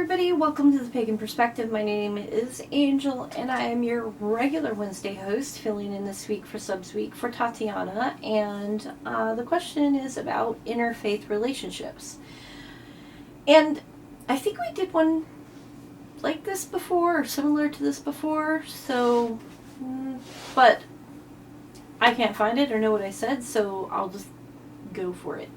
everybody, welcome to the Pagan Perspective. My name is Angel and I am your regular Wednesday host, filling in this week for Subs Week for Tatiana, and the question is about interfaith relationships. And I think we did one like this before, or similar to this before, so, but I can't find it or know what I said, so I'll just go for it.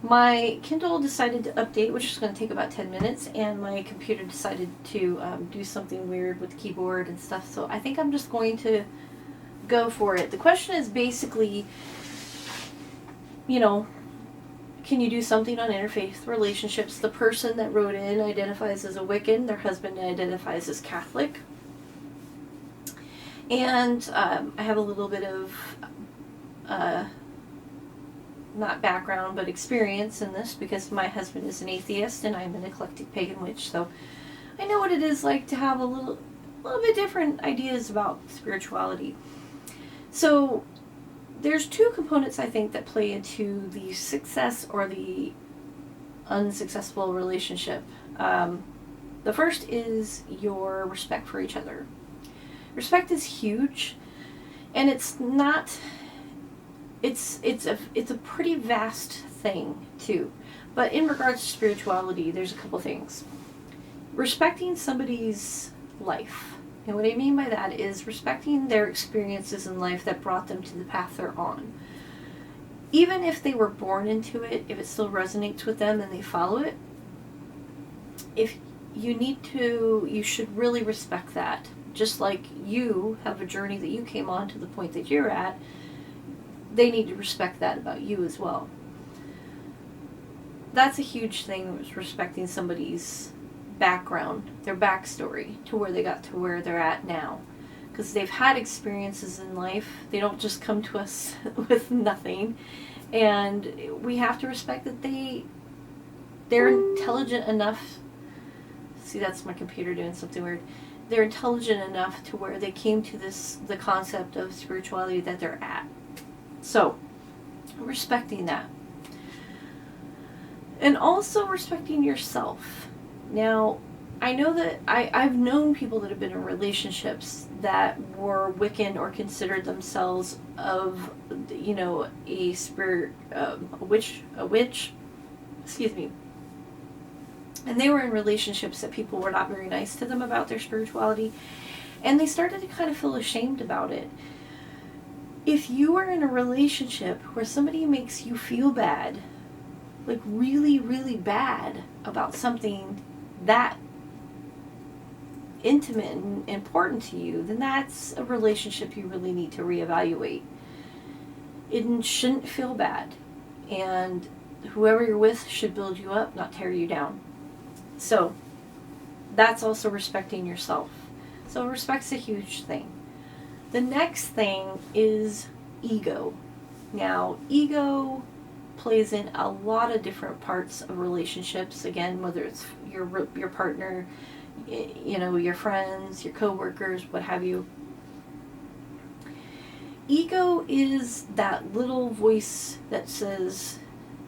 My Kindle decided to update, which is going to take about 10 minutes, and my computer decided to do something weird with the keyboard and stuff, so I think I'm just going to go for it. The question is basically, can you do something on interfaith relationships? The person that wrote in identifies as a Wiccan, their husband identifies as Catholic, and I have a little bit of not background, but experience in this because my husband is an atheist and I'm an eclectic pagan witch, so I know what it is like to have a little bit different ideas about spirituality. So there's two components I think that play into the success or the unsuccessful relationship. The first is your respect for each other. Respect is huge, and it's a pretty vast thing too. But in regards to spirituality, there's a couple things. Respecting somebody's life. And what I mean by that is respecting their experiences in life that brought them to the path they're on. Even if they were born into it, if it still resonates with them and they follow it, you should really respect that. Just like you have a journey that you came on to the point that you're at, they need to respect that about you as well. That's a huge thing, is respecting somebody's background, their backstory, to where they got to where they're at now. Because they've had experiences in life. They don't just come to us with nothing. And we have to respect that they're intelligent enough. See, that's my computer doing something weird. They're intelligent enough to where they came to the concept of spirituality that they're at. So, respecting that. And also respecting yourself. Now, I know that I've known people that have been in relationships that were Wiccan or considered themselves of, a spirit, a witch, excuse me. And they were in relationships that people were not very nice to them about their spirituality. And they started to kind of feel ashamed about it. If you are in a relationship where somebody makes you feel bad, like really, really bad about something that intimate and important to you, then that's a relationship you really need to reevaluate. It shouldn't feel bad. And whoever you're with should build you up, not tear you down. So that's also respecting yourself. So respect's a huge thing. The next thing is ego. Now, ego plays in a lot of different parts of relationships. Again, whether it's your partner, your friends, your coworkers, what have you. Ego is that little voice that says,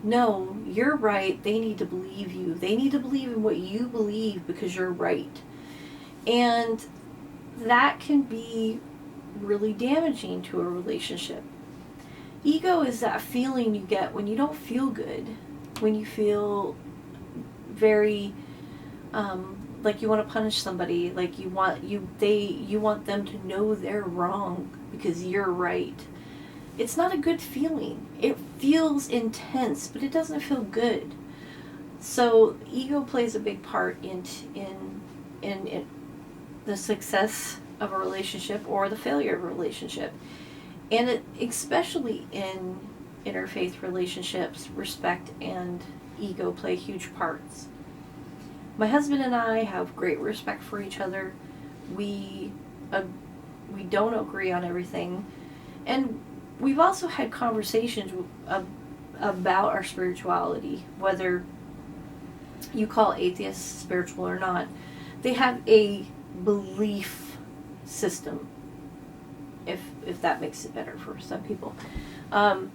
no, you're right, they need to believe you. They need to believe in what you believe because you're right. And that can be really damaging to a relationship. Ego is that feeling you get when you don't feel good, when you feel very like you want to punish somebody, like you want them to know they're wrong because you're right. It's not a good feeling. It feels intense, but it doesn't feel good. So ego plays a big part in the success of a relationship or the failure of a relationship. And it, especially in interfaith relationships, respect and ego play huge parts. My husband and I have great respect for each other. We don't agree on everything. And we've also had conversations about our spirituality, whether you call atheists spiritual or not. They have a belief system, if that makes it better for some people. But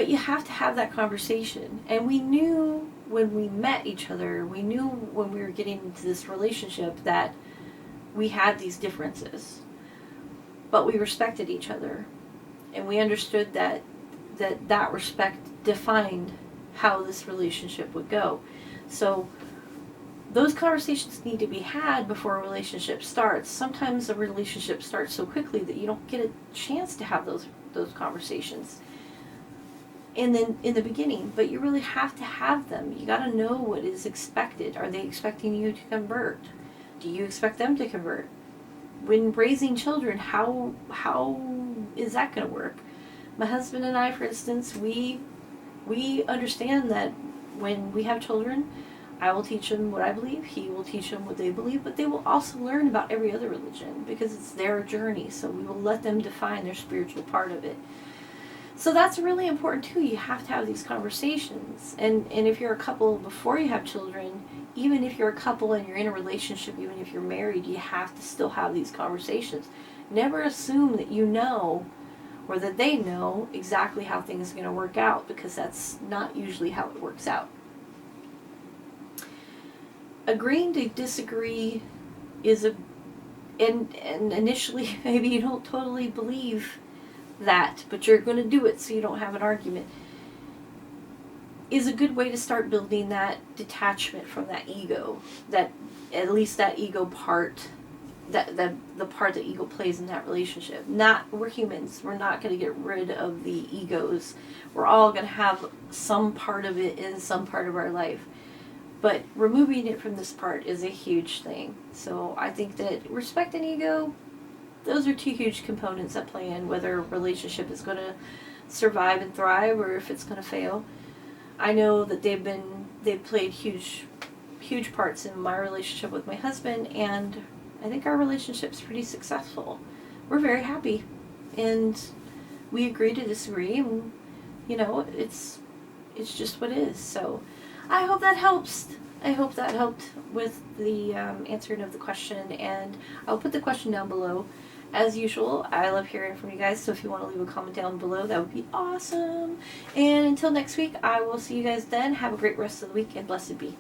you have to have that conversation. And we knew when we met each other, we knew when we were getting into this relationship that we had these differences, but we respected each other, and we understood that respect defined how this relationship would go. So those conversations need to be had before a relationship starts. Sometimes a relationship starts so quickly that you don't get a chance to have those conversations in the beginning, but you really have to have them. You got to know what is expected. Are they expecting you to convert? Do you expect them to convert? When raising children, how is that going to work? My husband and I, for instance, we understand that when we have children, I will teach them what I believe, he will teach them what they believe, but they will also learn about every other religion because it's their journey, so we will let them define their spiritual part of it. So that's really important too. You have to have these conversations. And if you're a couple before you have children, even if you're a couple and you're in a relationship, even if you're married, you have to still have these conversations. Never assume that you know or that they know exactly how things are going to work out, because that's not usually how it works out. Agreeing to disagree is and initially maybe you don't totally believe that, but you're going to do it so you don't have an argument, is a good way to start building that detachment from that ego, that at least that ego part, that the part that ego plays in that relationship. We're humans, we're not going to get rid of the egos. We're all going to have some part of it in some part of our life, but removing it from this part is a huge thing. So I think that respect and ego, those are two huge components that play in whether a relationship is going to survive and thrive or if it's going to fail. I know that they've played huge parts in my relationship with my husband, and I think our relationship's pretty successful. We're very happy, and we agree to disagree, and it's just what it is. So I hope that helps. I hope that helped with the answering of the question, and I'll put the question down below. As usual, I love hearing from you guys, so if you want to leave a comment down below, that would be awesome. And until next week, I will see you guys then. Have a great rest of the week, and blessed be.